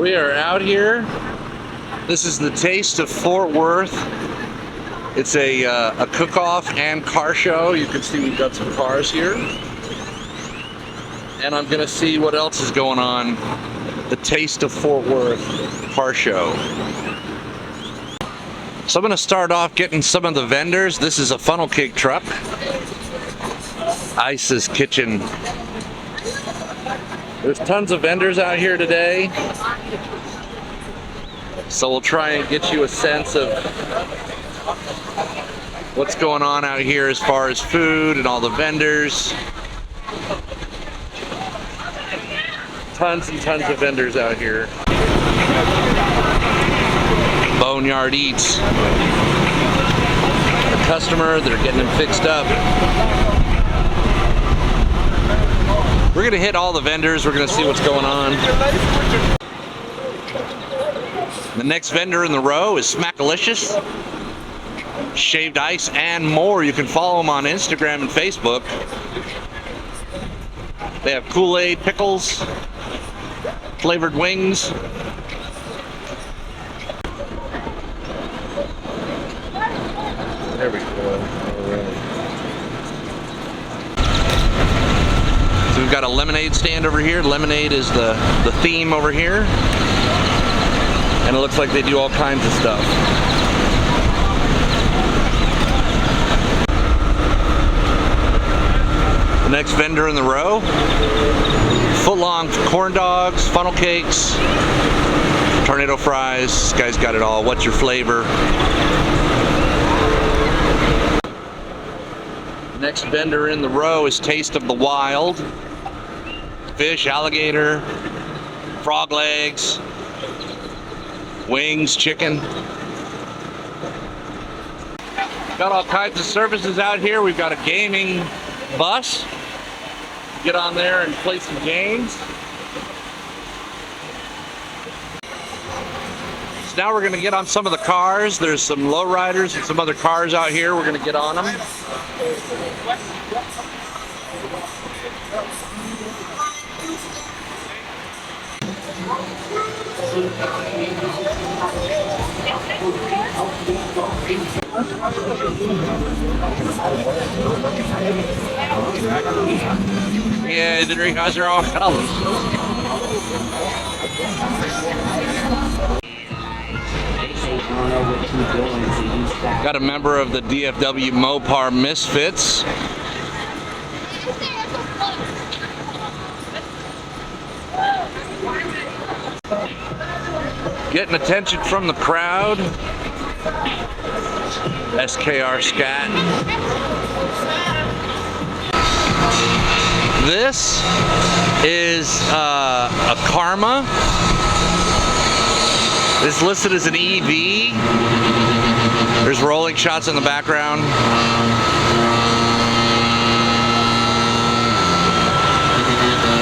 We are out here. This is the Taste of Fort Worth. It's a cook-off and car show. You can see we've got some cars here. And I'm gonna see what else is going on. The Taste of Fort Worth car show. So I'm gonna start off getting some of the vendors. This is a funnel cake truck. Ice's Kitchen. There's tons of vendors out here today. So we'll try and get you a sense of what's going on out here as far as food and all the vendors. Tons and tons of vendors out here. Boneyard Eats. The customer, they're getting them fixed up. We're gonna hit all the vendors. We're gonna see what's going on. The next vendor in the row is Smackalicious. Shaved ice and more. You can follow them on Instagram and Facebook. They have Kool-Aid, pickles, flavored wings. There we go. So we've got a lemonade stand over here. Lemonade is the theme over here. And it looks like they do all kinds of stuff. The next vendor in the row, foot-long corn dogs, funnel cakes, tornado fries. This guy's got it all. What's your flavor? Next vendor in the row is Taste of the Wild. Fish, alligator, frog legs, wings, chicken. Got all kinds of services out here. We've got a gaming bus. Get on there and play some games. So now we're gonna get on some of the cars. There's some lowriders and some other cars out here. We're gonna get on them. Yeah, the guys are all colors. Got a member of the DFW Mopar Misfits. Getting attention from the crowd. SKR Scat. This is a Karma. It's listed as an EV. There's rolling shots in the background.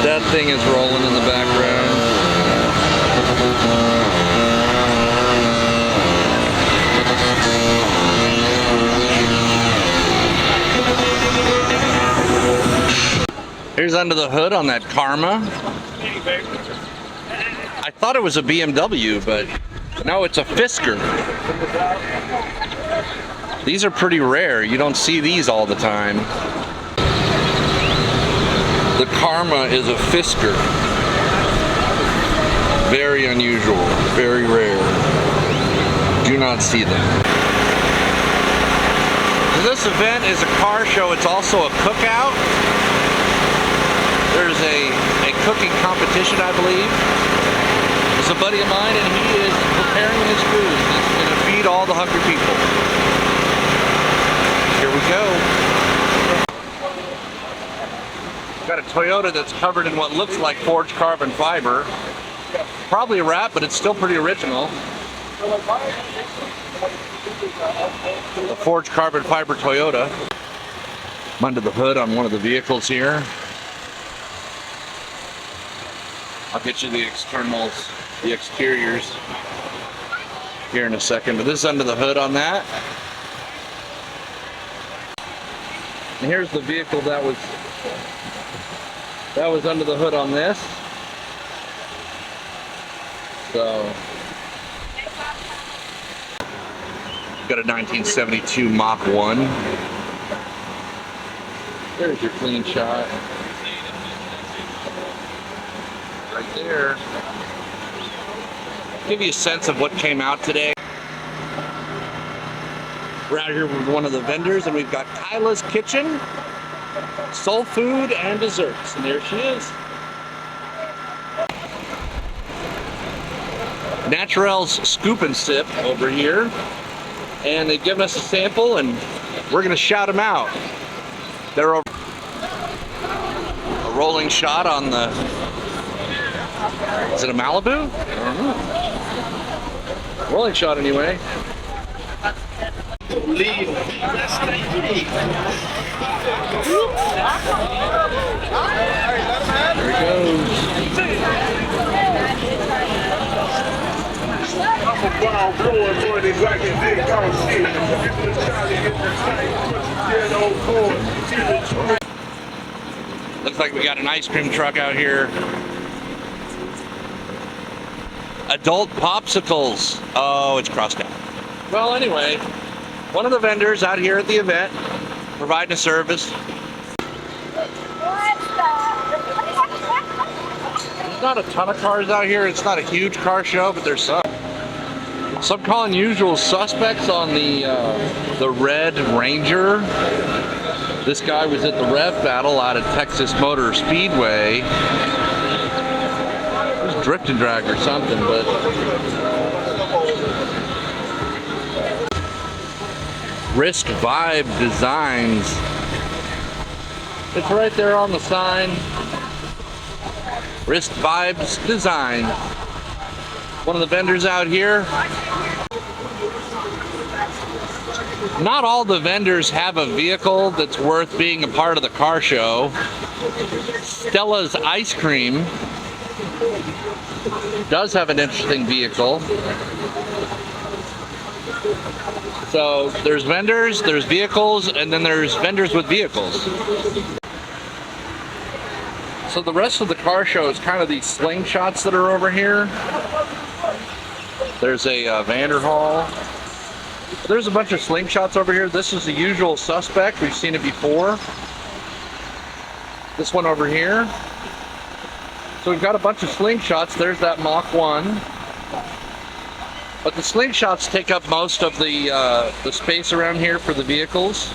That thing is rolling in the background. Here's under the hood on that Karma. I thought it was a BMW, but no, it's a Fisker. These are pretty rare. You don't see these all the time. The Karma is a Fisker. Very unusual, very rare. Do not see them. This event is a car show. It's also a cookout. There's a cooking competition, I believe. It's a buddy of mine, and he is preparing his food. He's going to feed all the hungry people. Here we go. Got a Toyota that's covered in what looks like forged carbon fiber. Probably a wrap, but it's still pretty original. The forged carbon fiber Toyota. I'm under the hood on one of the vehicles here. I'll get you the externals, the exteriors here in a second, but this is under the hood on that. And here's the vehicle that was under the hood on this. So, got a 1972 Mach 1. There's your clean shot. Right there. Give you a sense of what came out today. We're out here with one of the vendors, and we've got Kyla's Kitchen, soul food and desserts, and there she is. Naturel's Scoop and Sip over here, and they've given us a sample, and we're gonna shout them out. They're over a rolling shot on the, is it a Malibu? I don't know. Rolling shot anyway. There he goes. Looks like we got an ice cream truck out here. Adult popsicles. Oh, it's crossed out. Well, anyway, one of the vendors out here at the event providing a service. There's not a ton of cars out here. It's not a huge car show, but there's some. Some calling usual suspects on the Red Ranger. This guy was at the Rev Battle out at Texas Motor Speedway. It was drift and drag or something, but Risk Vibe Designs. It's right there on the sign. Risk Vibes Design. One of the vendors out here. Not all the vendors have a vehicle that's worth being a part of the car show. Stella's Ice Cream does have an interesting vehicle. So there's vendors, there's vehicles, and then there's vendors with vehicles. So the rest of the car show is kind of these slingshots that are over here. There's a Vanderhall. There's a bunch of slingshots over here. This is the usual suspect. We've seen it before. This one over here. So we've got a bunch of slingshots. There's that Mach 1. But the slingshots take up most of the space around here for the vehicles.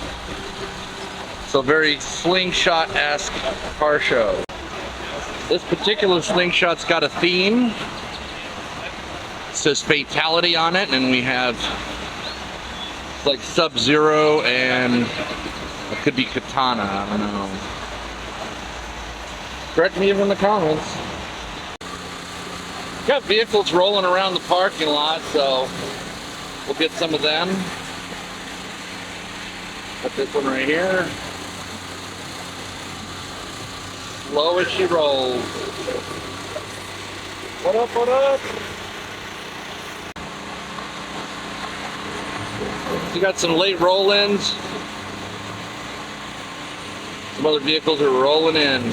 So very slingshot-esque car show. This particular slingshot's got a theme. It says Fatality on it, and we have like Sub-Zero and it could be Katana, I don't know. Correct me in the comments. Got vehicles rolling around the parking lot, so we'll get some of them. Got this one right here. Slow as she rolls. What up, what up? You got some late roll-ins. Some other vehicles are rolling in.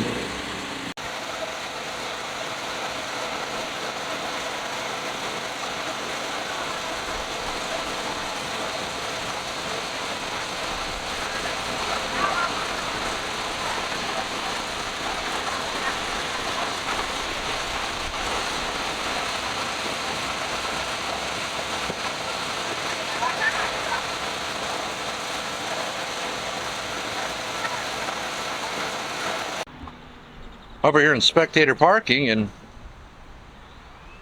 Over here in spectator parking, and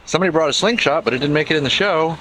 somebody brought a slingshot, but it didn't make it in the show.